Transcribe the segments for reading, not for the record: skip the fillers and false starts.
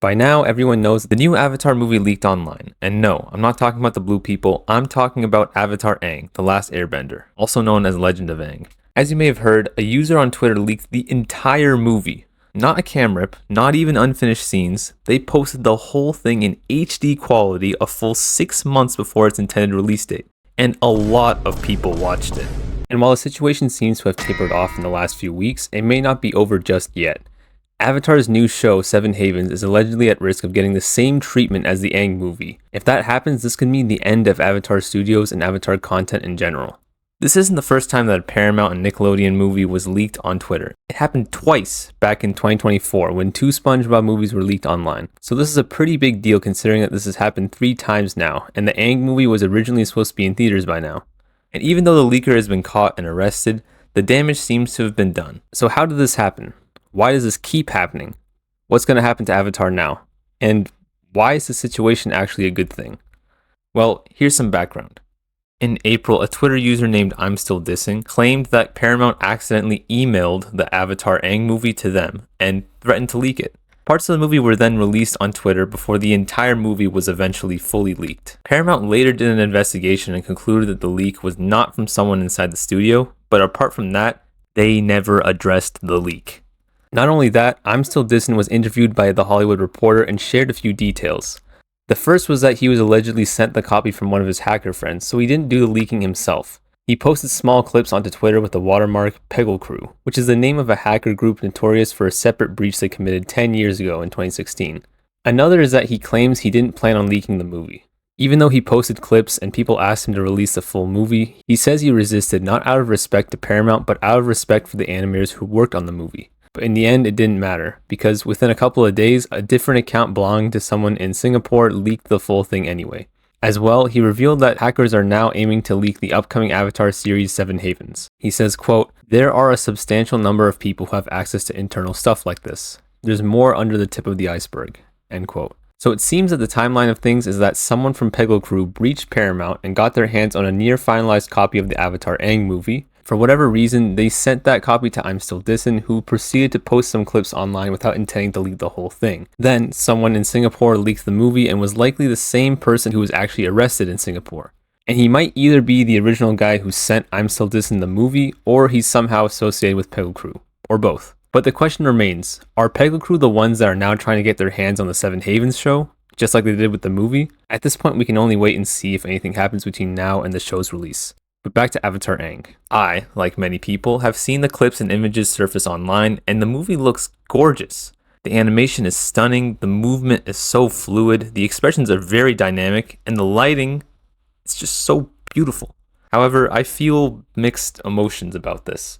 By now, everyone knows the new Avatar movie leaked online. And no, I'm not talking about the blue people, I'm talking about Avatar Aang, The Last Airbender, also known as Legend of Aang. As you may have heard, a user on Twitter leaked the entire movie. Not a cam rip, not even unfinished scenes. They posted the whole thing in HD quality a full 6 months before its intended release date. And a lot of people watched it. And while the situation seems to have tapered off in the last few weeks, it may not be over just yet. Avatar's new show, Seven Havens, is allegedly at risk of getting the same treatment as the Aang movie. If that happens, this could mean the end of Avatar Studios and Avatar content in general. This isn't the first time that a Paramount and Nickelodeon movie was leaked on Twitter. It happened twice back in 2024 when 2 SpongeBob movies were leaked online. So this is a pretty big deal considering that this has happened 3 times now, and the Aang movie was originally supposed to be in theaters by now. And even though the leaker has been caught and arrested, the damage seems to have been done. So how did this happen? Why does this keep happening? What's going to happen to Avatar now? And why is the situation actually a good thing? Well, here's some background. In April, a Twitter user named I'm Still Dissing claimed that Paramount accidentally emailed the Avatar Aang movie to them and threatened to leak it. Parts of the movie were then released on Twitter before the entire movie was eventually fully leaked. Paramount later did an investigation and concluded that the leak was not from someone inside the studio, but apart from that, they never addressed the leak. Not only that, I'm Still Dissing was interviewed by The Hollywood Reporter and shared a few details. The first was that he was allegedly sent the copy from one of his hacker friends, so he didn't do the leaking himself. He posted small clips onto Twitter with the watermark Peggle Crew, which is the name of a hacker group notorious for a separate breach they committed 10 years ago in 2016. Another is that he claims he didn't plan on leaking the movie. Even though he posted clips and people asked him to release the full movie, he says he resisted not out of respect to Paramount, but out of respect for the animators who worked on the movie. But in the end, it didn't matter, because within a couple of days, a different account belonging to someone in Singapore leaked the full thing anyway. As well, he revealed that hackers are now aiming to leak the upcoming Avatar series Seven Havens. He says, quote, "There are a substantial number of people who have access to internal stuff like this. There's more under the tip of the iceberg," end quote. So it seems that the timeline of things is that someone from Peggle Crew breached Paramount and got their hands on a near finalized copy of the Avatar Aang movie. For whatever reason, they sent that copy to I'm Still Dissing, who proceeded to post some clips online without intending to leak the whole thing. Then, someone in Singapore leaked the movie and was likely the same person who was actually arrested in Singapore. And he might either be the original guy who sent I'm Still Dissing the movie, or he's somehow associated with Peggle Crew, or both. But the question remains, are Peggle Crew the ones that are now trying to get their hands on the Seven Havens show, just like they did with the movie? At this point, we can only wait and see if anything happens between now and the show's release. But back to Avatar Aang. I, like many people, have seen the clips and images surface online, and the movie looks gorgeous. The animation is stunning, the movement is so fluid, the expressions are very dynamic, and the lighting, it's just so beautiful. However, I feel mixed emotions about this.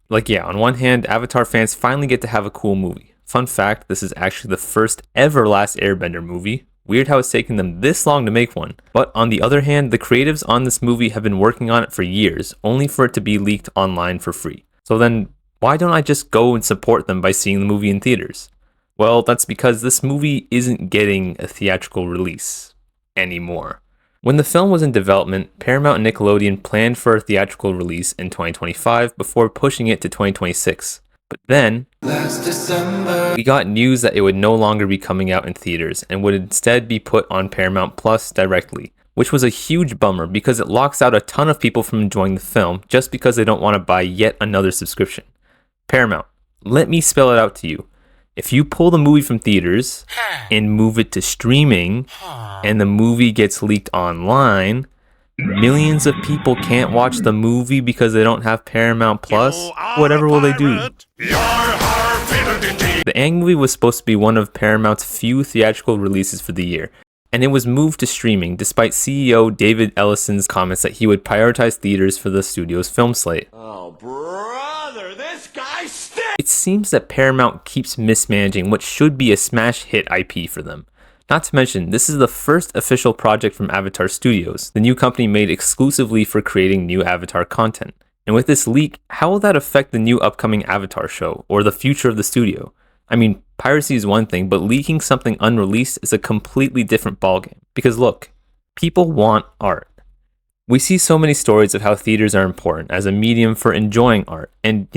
Like yeah, on one hand, Avatar fans finally get to have a cool movie. Fun fact, this is actually the first ever Last Airbender movie. Weird how it's taken them this long to make one. But on the other hand, the creatives on this movie have been working on it for years, only for it to be leaked online for free. So then, why don't I just go and support them by seeing the movie in theaters? Well, that's because this movie isn't getting a theatrical release anymore. When the film was in development, Paramount and Nickelodeon planned for a theatrical release in 2025 before pushing it to 2026. But then, we got news that it would no longer be coming out in theaters and would instead be put on Paramount Plus directly, which was a huge bummer because it locks out a ton of people from enjoying the film just because they don't want to buy yet another subscription. Paramount, let me spell it out to you. If you pull the movie from theaters and move it to streaming and the movie gets leaked online, millions of people can't watch the movie because they don't have Paramount Plus. Whatever will they do? The Aang movie was supposed to be one of Paramount's few theatrical releases for the year, and it was moved to streaming despite CEO David Ellison's comments that he would prioritize theaters for the studio's film slate. Oh, brother, this guy stinks! It seems that Paramount keeps mismanaging what should be a smash hit IP for them. Not to mention, this is the first official project from Avatar Studios, the new company made exclusively for creating new Avatar content. And with this leak, how will that affect the new upcoming Avatar show, or the future of the studio? I mean, piracy is one thing, but leaking something unreleased is a completely different ballgame. Because look, people want art. We see so many stories of how theaters are important as a medium for enjoying art, and,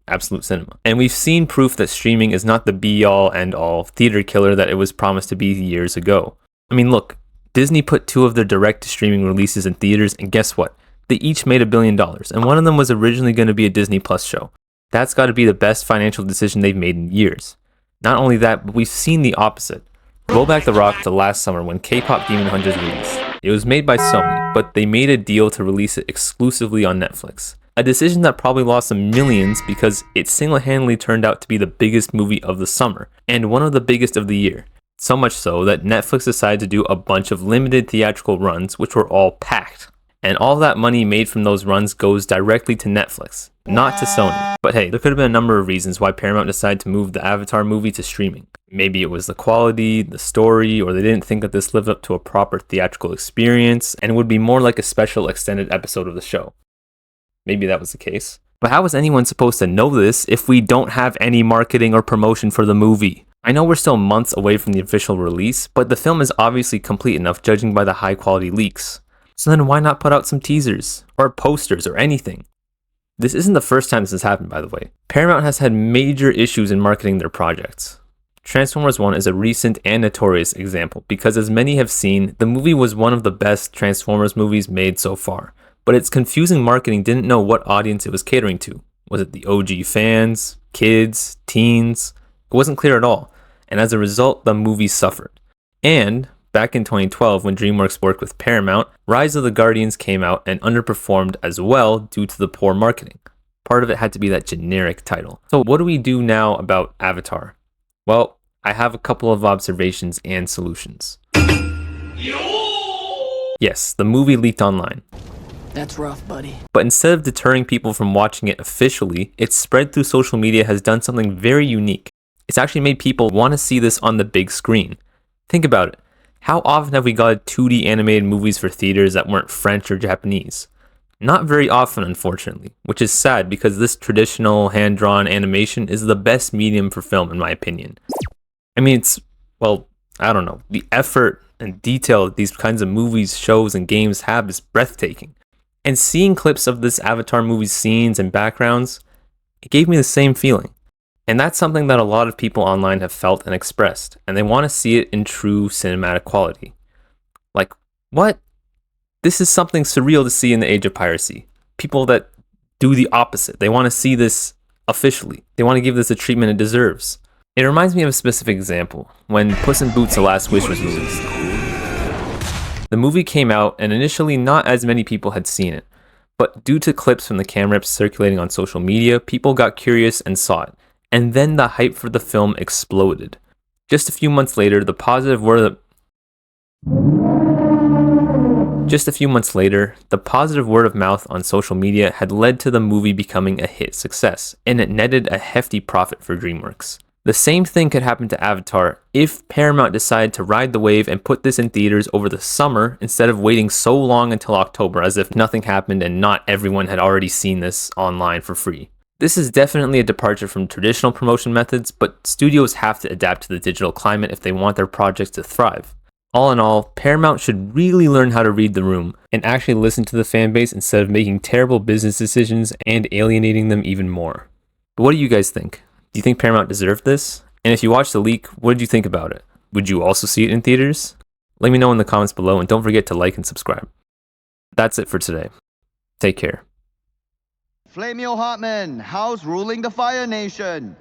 absolute cinema. And we've seen proof that streaming is not the be-all, end-all theater killer that it was promised to be years ago. I mean, look, Disney put 2 of their direct-to-streaming releases in theaters, and guess what? They each made $1 billion, and one of them was originally going to be a Disney Plus show. That's got to be the best financial decision they've made in years. Not only that, but we've seen the opposite. Roll back the rock to last summer when K-pop Demon Hunters released. It was made by Sony, but they made a deal to release it exclusively on Netflix. A decision that probably lost them millions because it single-handedly turned out to be the biggest movie of the summer, and one of the biggest of the year. So much so that Netflix decided to do a bunch of limited theatrical runs, which were all packed. And all that money made from those runs goes directly to Netflix, not to Sony. But hey, there could have been a number of reasons why Paramount decided to move the Avatar movie to streaming. Maybe it was the quality, the story, or they didn't think that this lived up to a proper theatrical experience and would be more like a special extended episode of the show. Maybe that was the case. But how is anyone supposed to know this if we don't have any marketing or promotion for the movie? I know we're still months away from the official release, but the film is obviously complete enough judging by the high quality leaks. So then why not put out some teasers, or posters, or anything? This isn't the first time this has happened, by the way. Paramount has had major issues in marketing their projects. Transformers 1 is a recent and notorious example, because as many have seen, the movie was one of the best Transformers movies made so far. But its confusing marketing didn't know what audience it was catering to. Was it the OG fans, kids, teens? It wasn't clear at all, and as a result, the movie suffered. And back in 2012, when DreamWorks worked with Paramount, Rise of the Guardians came out and underperformed as well due to the poor marketing. Part of it had to be that generic title. So what do we do now about Avatar? Well, I have a couple of observations and solutions. Yes, the movie leaked online. That's rough, buddy. But instead of deterring people from watching it officially, its spread through social media has done something very unique. It's actually made people want to see this on the big screen. Think about it. How often have we got 2D animated movies for theaters that weren't French or Japanese? Not very often, unfortunately, which is sad because this traditional hand-drawn animation is the best medium for film in my opinion. I mean, the effort and detail that these kinds of movies, shows, and games have is breathtaking. And seeing clips of this Avatar movie's scenes and backgrounds, it gave me the same feeling. And that's something that a lot of people online have felt and expressed, and they want to see it in true cinematic quality. Like, what? This is something surreal to see in the age of piracy. People that do the opposite. They want to see this officially. They want to give this the treatment it deserves. It reminds me of a specific example, when Puss in Boots: The Last Wish was released. The movie came out, and initially not as many people had seen it. But due to clips from the camera rips circulating on social media, people got curious and saw it. And then the hype for the film exploded. Just a few months later, the positive word of mouth on social media had led to the movie becoming a hit success, and it netted a hefty profit for DreamWorks. The same thing could happen to Avatar if Paramount decided to ride the wave and put this in theaters over the summer instead of waiting so long until October as if nothing happened and not everyone had already seen this online for free. This is definitely a departure from traditional promotion methods, but studios have to adapt to the digital climate if they want their projects to thrive. All in all, Paramount should really learn how to read the room and actually listen to the fanbase instead of making terrible business decisions and alienating them even more. But what do you guys think? Do you think Paramount deserved this? And if you watched the leak, what did you think about it? Would you also see it in theaters? Let me know in the comments below, and don't forget to like and subscribe. That's it for today. Take care. Flame Yo Hotman, how's ruling the Fire Nation?